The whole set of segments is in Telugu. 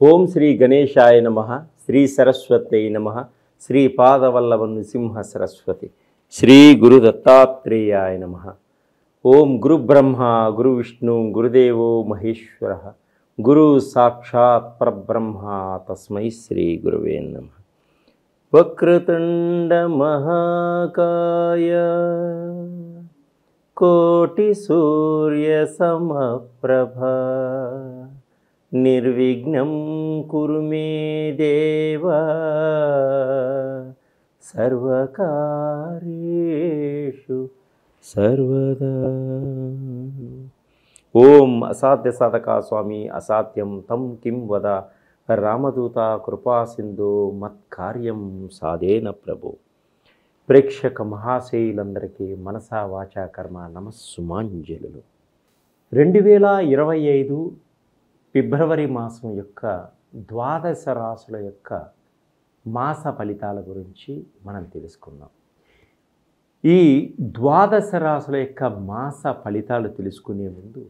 ఓం శ్రీ గణేశాయ నమః. శ్రీ సరస్వతై నమః. శ్రీ పాదవల్లభ నృసింహ సరస్వతి. శ్రీ గురు దత్తాత్రేయాయ నమః. ఓం గురు బ్రహ్మ గురు విష్ణు గురుదేవో మహేశ్వర గురు సాక్షాత్ పరబ్రహ్మ తస్మై శ్రీ గురువే నమః. వక్రతుండ మహాకాయ కోటి సూర్య సమప్రభ నిర్విఘ్నం కురు మే దేవ సర్వకార్యేషు సర్వదా. ఓం అసాధ్య సాధకా స్వామి అసాధ్యం తం కిం వద రామదూత కృపా సింధు మత్కార్యం సాధేన ప్రభు. ప్రేక్షక మహాశయులందరికీ మనసా వాచా కర్మ నమస్సుమాంజలులు. 2025 ఫిబ్రవరి మాసం యొక్క ద్వాదశ రాశుల యొక్క మాస ఫలితాల గురించి మనం తెలుసుకుందాం. ఈ ద్వాదశ రాశుల యొక్క మాస ఫలితాలు తెలుసుకునే ముందు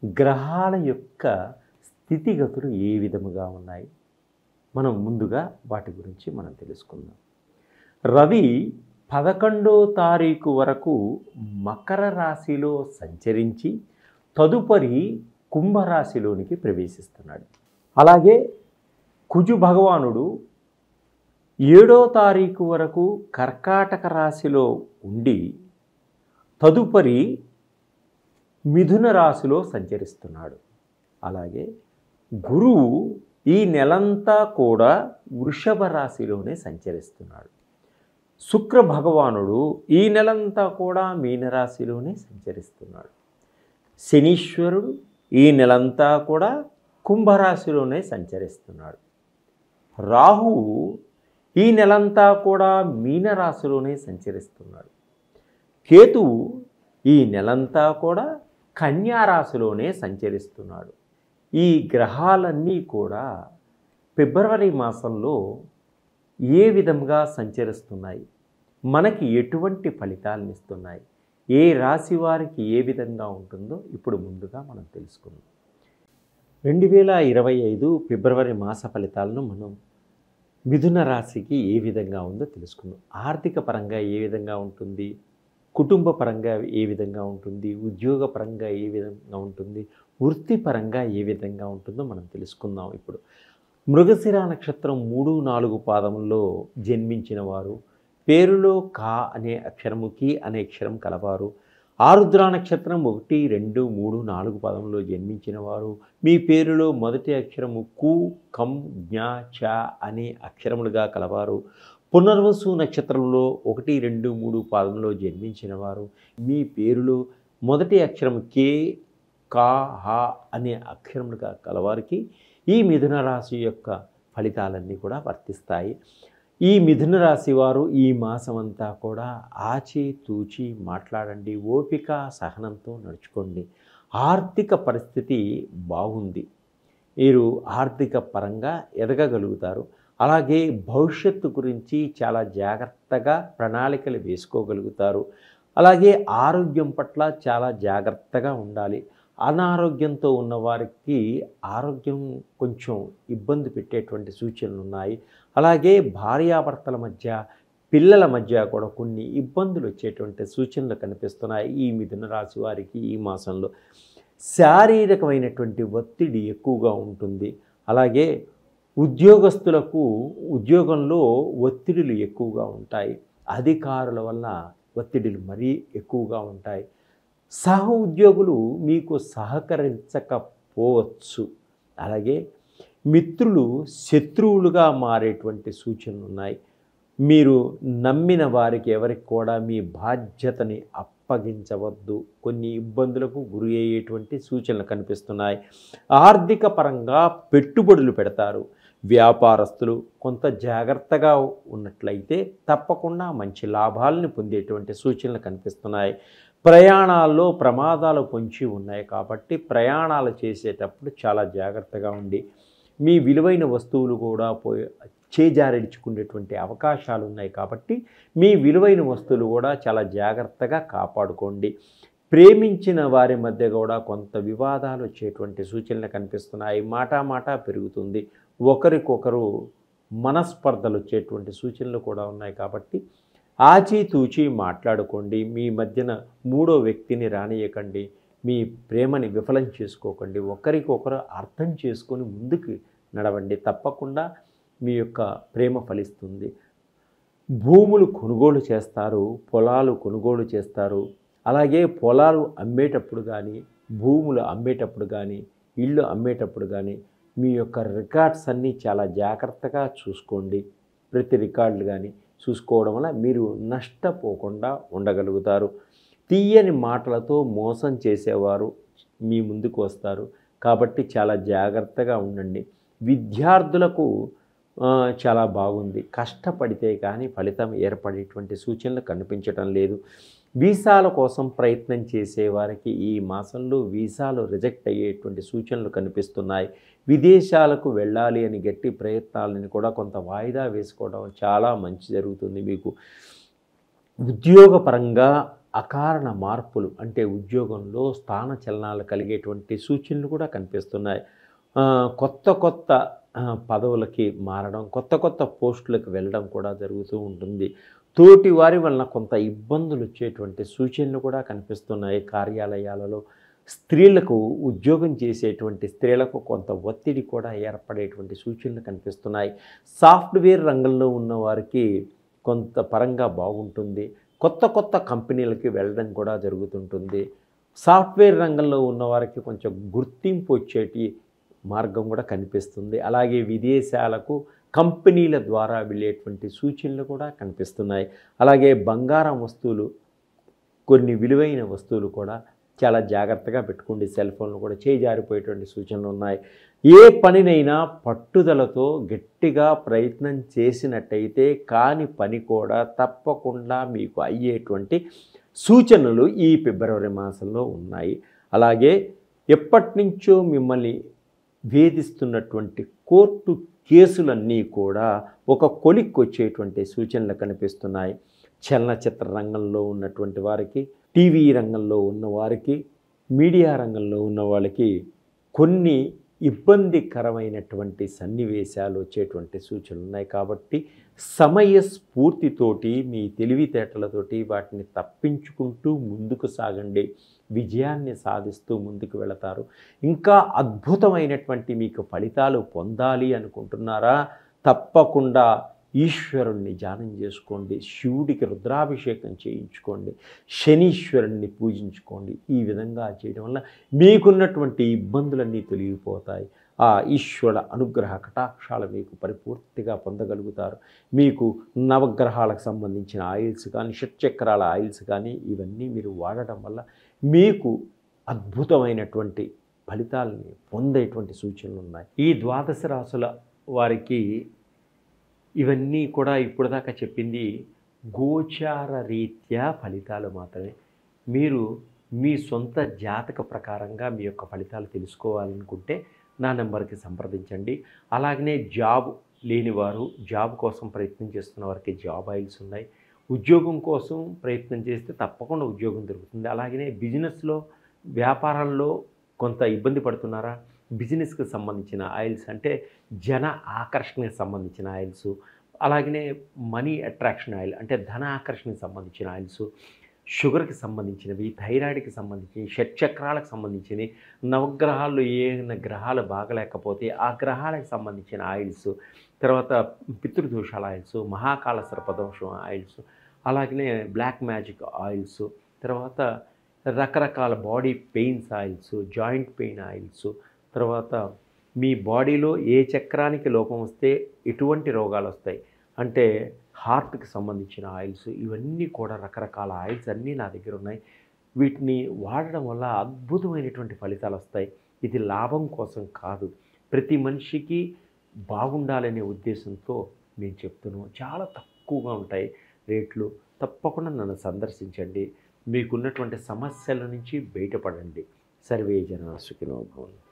గ్రహాల యొక్క స్థితిగతులు ఏ విధముగా ఉన్నాయి మనం ముందుగా వాటి గురించి మనం తెలుసుకుందాం. రవి 11వ తారీఖు వరకు మకర రాశిలో సంచరించి తదుపరి కుంభరాశిలోనికి ప్రవేశిస్తున్నాడు. అలాగే కుజు భగవానుడు 7వ తారీఖు వరకు కర్కాటక రాశిలో ఉండి తదుపరి మిథున రాశిలో సంచరిస్తున్నాడు. అలాగే గురువు ఈ నెలంతా కూడా వృషభ రాశిలోనే సంచరిస్తున్నాడు. శుక్ర భగవానుడు ఈ నెలంతా కూడా మీనరాశిలోనే సంచరిస్తున్నాడు. శనీశ్వరుడు ఈ నెలంతా కూడా కుంభరాశిలోనే సంచరిస్తున్నాడు. రాహువు ఈ నెలంతా కూడా మీనరాశిలోనే సంచరిస్తున్నాడు. కేతువు ఈ నెలంతా కూడా కన్యారాశిలోనే సంచరిస్తున్నాడు. ఈ గ్రహాలన్నీ కూడా ఫిబ్రవరి మాసంలో ఏ విధంగా సంచరిస్తున్నాయి, మనకి ఎటువంటి ఫలితాలను ఇస్తున్నాయి, ఏ రాశి వారికి ఏ విధంగా ఉంటుందో ఇప్పుడు ముందుగా మనం తెలుసుకుందాం. 2025 ఫిబ్రవరి మాస ఫలితాలను మనం మిథున రాశికి ఏ విధంగా ఉందో తెలుసుకుందాం. ఆర్థిక పరంగా ఏ విధంగా ఉంటుంది, కుటుంబ పరంగా ఏ విధంగా ఉంటుంది, ఉద్యోగ పరంగా ఏ విధంగా ఉంటుంది, వృత్తిపరంగా ఏ విధంగా ఉంటుందో మనం తెలుసుకుందాం. ఇప్పుడు మృగశిర నక్షత్రం 3, 4 పాదముల్లో జన్మించిన వారు, పేరులో కా అనే అక్షరము కి అనే అక్షరం కలవారు, ఆరుద్ర నక్షత్రం 1, 2, 3, 4 పాదంలో జన్మించిన వారు, మీ పేరులో మొదటి అక్షరము కు, కం, జ్ఞ, చ అనే అక్షరములుగా కలవారు, పునర్వసు నక్షత్రంలో 1, 2, 3 పాదంలో జన్మించిన వారు, మీ పేరులో మొదటి అక్షరము కే, కా, హ అనే అక్షరములుగా కలవారికి ఈ మిథున రాశి యొక్క ఫలితాలన్నీ కూడా వర్తిస్తాయి. ఈ మిథున రాశి వారు ఈ మాసమంతా కూడా ఆచి తూచి మాట్లాడండి, ఓపిక సహనంతో నడుచుకోండి. ఆర్థిక పరిస్థితి బాగుంది, మీరు ఆర్థిక పరంగా ఎదగగలుగుతారు. అలాగే భవిష్యత్తు గురించి చాలా జాగ్రత్తగా ప్రణాళికలు వేసుకోగలుగుతారు. అలాగే ఆరోగ్యం పట్ల చాలా జాగ్రత్తగా ఉండాలి. అనారోగ్యంతో ఉన్నవారికి ఆరోగ్యం కొంచెం ఇబ్బంది పెట్టేటువంటి సూచనలు ఉన్నాయి. అలాగే భార్యాభర్తల మధ్య, పిల్లల మధ్య కూడా కొన్ని ఇబ్బందులు వచ్చేటువంటి సూచనలు కనిపిస్తున్నాయి. ఈ మిథున రాశి వారికి ఈ మాసంలో శారీరకమైనటువంటి ఒత్తిడి ఎక్కువగా ఉంటుంది. అలాగే ఉద్యోగస్తులకు ఉద్యోగంలో ఒత్తిడులు ఎక్కువగా ఉంటాయి. అధికారుల వల్ల ఒత్తిడులు మరీ ఎక్కువగా ఉంటాయి. సహ ఉద్యోగులు మీకు సహకరించకపోవచ్చు. అలాగే మిత్రులు శత్రువులుగా మారేటువంటి సూచనలు ఉన్నాయి. మీరు నమ్మిన వారికి ఎవరికి కూడా మీ బాధ్యతని అప్పగించవద్దు. కొన్ని ఇబ్బందులకు గురి అయ్యేటువంటి సూచనలు కనిపిస్తున్నాయి. ఆర్థిక పరంగా పెట్టుబడులు పెడతారు. వ్యాపారస్తులు కొంత జాగ్రత్తగా ఉన్నట్లయితే తప్పకుండా మంచి లాభాలను పొందేటువంటి సూచనలు కనిపిస్తున్నాయి. ప్రయాణాల్లో ప్రమాదాలు పొంచి ఉన్నాయి కాబట్టి ప్రయాణాలు చేసేటప్పుడు చాలా జాగ్రత్తగా ఉండి మీ విలువైన వస్తువులు కూడా చేజారించుకునేటువంటి అవకాశాలు ఉన్నాయి కాబట్టి మీ విలువైన వస్తువులు కూడా చాలా జాగ్రత్తగా కాపాడుకోండి. ప్రేమించిన వారి మధ్య కూడా కొంత వివాదాలు వచ్చేటువంటి సూచనలు కనిపిస్తున్నాయి. మాట పెరుగుతుంది. ఒకరికొకరు మనస్పర్ధలు వచ్చేటువంటి సూచనలు కూడా ఉన్నాయి. కాబట్టి ఆచితూచి మాట్లాడుకోండి. మీ మధ్యన మూడో వ్యక్తిని రానియకండి. మీ ప్రేమని విఫలం చేసుకోకండి. ఒకరికొకరు అర్థం చేసుకొని ముందుకు నడవండి. తప్పకుండా మీ యొక్క ప్రేమ ఫలిస్తుంది. భూములు కొనుగోలు చేస్తారు, పొలాలు కొనుగోలు చేస్తారు. అలాగే పొలాలు అమ్మేటప్పుడు కానీ, భూములు అమ్మేటప్పుడు కానీ, ఇళ్ళు అమ్మేటప్పుడు కానీ మీ యొక్క రికార్డ్స్ అన్నీ చాలా జాగ్రత్తగా చూసుకోండి. ప్రతి రికార్డులు కానీ చూసుకోవడం వల్ల మీరు నష్టపోకుండా ఉండగలుగుతారు. తీయని మాటలతో మోసం చేసేవారు మీ ముందుకు వస్తారు. కాబట్టి చాలా జాగ్రత్తగా ఉండండి. విద్యార్థులకు చాలా బాగుంది. కష్టపడితే కానీ ఫలితం ఏర్పడేటువంటి సూచనలు కనిపించటం లేదు. వీసాల కోసం ప్రయత్నం చేసేవారికి ఈ మాసంలో వీసాలు రిజెక్ట్ అయ్యేటువంటి సూచనలు కనిపిస్తున్నాయి. విదేశాలకు వెళ్ళాలి అని గట్టి ప్రయత్నాలను కూడా కొంత వాయిదా వేసుకోవడం చాలా మంచి జరుగుతుంది. మీకు ఉద్యోగపరంగా అకారణ మార్పులు అంటే ఉద్యోగంలో స్థాన చలనాలు కలిగేటువంటి సూచనలు కూడా కనిపిస్తున్నాయి. కొత్త పదవులకి మారడం, కొత్త పోస్టులకు వెళ్ళడం కూడా జరుగుతూ ఉంటుంది. తోటి వారి వలన కొంత ఇబ్బందులు వచ్చేటువంటి సూచనలు కూడా కనిపిస్తున్నాయి. కార్యాలయాలలో స్త్రీలకు, ఉద్యోగం చేసేటువంటి స్త్రీలకు కొంత ఒత్తిడి కూడా ఏర్పడేటువంటి సూచనలు కనిపిస్తున్నాయి. సాఫ్ట్వేర్ రంగంలో ఉన్న వారికి కొంత పరంగా బాగుంటుంది. కొత్త కంపెనీలకి వెళ్ళడం కూడా జరుగుతుంటుంది. సాఫ్ట్వేర్ రంగంలో ఉన్నవారికి కొంచెం గుర్తింపు వచ్చేటి మార్గం కూడా కనిపిస్తుంది. అలాగే విదేశాలకు కంపెనీల ద్వారా వెళ్ళేటువంటి సూచనలు కూడా కనిపిస్తున్నాయి. అలాగే బంగారం వస్తువులు, కొన్ని విలువైన వస్తువులు కూడా చాలా జాగ్రత్తగా పెట్టుకోండి. సెల్ ఫోన్లు కూడా చేజారిపోయేటువంటి సూచనలు ఉన్నాయి. ఏ పనినైనా పట్టుదలతో గట్టిగా ప్రయత్నం చేసినట్టయితే కాని పని కూడా తప్పకుండా మీకు అయ్యేటువంటి సూచనలు ఈ ఫిబ్రవరి మాసంలో ఉన్నాయి. అలాగే ఎప్పటి నుంచో మిమ్మల్ని వేధిస్తున్నటువంటి కోర్టు కేసులన్నీ కూడా ఒక కొలిక్కి వచ్చేటువంటి సూచనలు కనిపిస్తున్నాయి. చలనచిత్ర రంగంలో ఉన్నటువంటి వారికి, టీవీ రంగంలో ఉన్నవారికి, మీడియా రంగంలో ఉన్న వాళ్ళకి కొన్ని ఇబ్బందికరమైనటువంటి సన్నివేశాలు వచ్చేటువంటి సూచనలు ఉన్నాయి. కాబట్టి సమయస్ఫూర్తితోటి మీ తెలివితేటలతోటి వాటిని తప్పించుకుంటూ ముందుకు సాగండి. విజయాన్ని సాధిస్తూ ముందుకు వెళతారు. ఇంకా అద్భుతమైనటువంటి మీకు ఫలితాలు పొందాలి అనుకుంటున్నారా? తప్పకుండా ఈశ్వరుణ్ణి ధ్యానం చేసుకోండి. శివుడికి రుద్రాభిషేకం చేయించుకోండి. శనీశ్వరుణ్ణి పూజించుకోండి. ఈ విధంగా చేయడం వల్ల మీకున్నటువంటి ఇబ్బందులన్నీ తొలగిపోతాయి. ఆ ఈశ్వర అనుగ్రహ కటాక్షాలు మీకు పరిపూర్తిగా పొందగలుగుతారు. మీకు నవగ్రహాలకు సంబంధించిన ఆయిల్స్ కానీ, షట్చక్రాల ఆయిల్స్ కానీ ఇవన్నీ మీరు వాడటం వల్ల మీకు అద్భుతమైనటువంటి ఫలితాలని పొందేటువంటి సూచనలు ఉన్నాయి. ఈ ద్వాదశ రాశుల వారికి ఇవన్నీ కూడా ఇప్పటిదాకా చెప్పింది గోచార రీత్యా ఫలితాలు మాత్రమే. మీరు మీ సొంత జాతక ప్రకారంగా మీ యొక్క ఫలితాలు తెలుసుకోవాలనుకుంటే నా నెంబర్కి సంప్రదించండి. అలాగనే జాబ్ లేనివారు, జాబ్ కోసం ప్రయత్నం చేస్తున్న వారికి జాబ్ ఆయిల్స్ ఉన్నాయి. ఉద్యోగం కోసం ప్రయత్నం చేస్తే తప్పకుండా ఉద్యోగం దొరుకుతుంది. అలాగనే బిజినెస్లో, వ్యాపారాల్లో కొంత ఇబ్బంది పడుతున్నారా? బిజినెస్కి సంబంధించిన ఆయిల్స్ అంటే జన ఆకర్షణకి సంబంధించిన ఆయిల్స్, అలాగనే మనీ అట్రాక్షన్ ఆయిల్ అంటే ధన ఆకర్షణకి సంబంధించిన ఆయిల్స్, షుగర్కి సంబంధించినవి, థైరాయిడ్కి సంబంధించి, షట్చక్రాలకు సంబంధించినవి, నవగ్రహాల్లో ఏమైనా గ్రహాలు బాగలేకపోతే ఆ గ్రహాలకు సంబంధించిన ఆయిల్స్, తర్వాత పితృదోషాల ఆయిల్స్, మహాకాల సర్పదోషం ఆయిల్స్, అలాగనే బ్లాక్ మ్యాజిక్ ఆయిల్స్, తర్వాత రకరకాల body pains oils, joint pain oils, తర్వాత మీ బాడీలో ఏ చక్రానికి లోపం వస్తే ఎటువంటి రోగాలు వస్తాయి అంటే హార్ట్కి సంబంధించిన ఆయిల్స్, ఇవన్నీ కూడా రకరకాల ఆయిల్స్ అన్నీ నా దగ్గర ఉన్నాయి. వీటిని వాడడం వల్ల అద్భుతమైనటువంటి ఫలితాలు వస్తాయి. ఇది లాభం కోసం కాదు, ప్రతి మనిషికి బాగుండాలనే ఉద్దేశంతో నేను చెప్తున్నాను. చాలా తక్కువగా ఉంటాయి రేట్లు. తప్పకుండా నన్ను సందర్శించండి. మీకున్నటువంటి సమస్యల నుంచి బయటపడండి. సర్వే జనా సుఖినో భవంతు.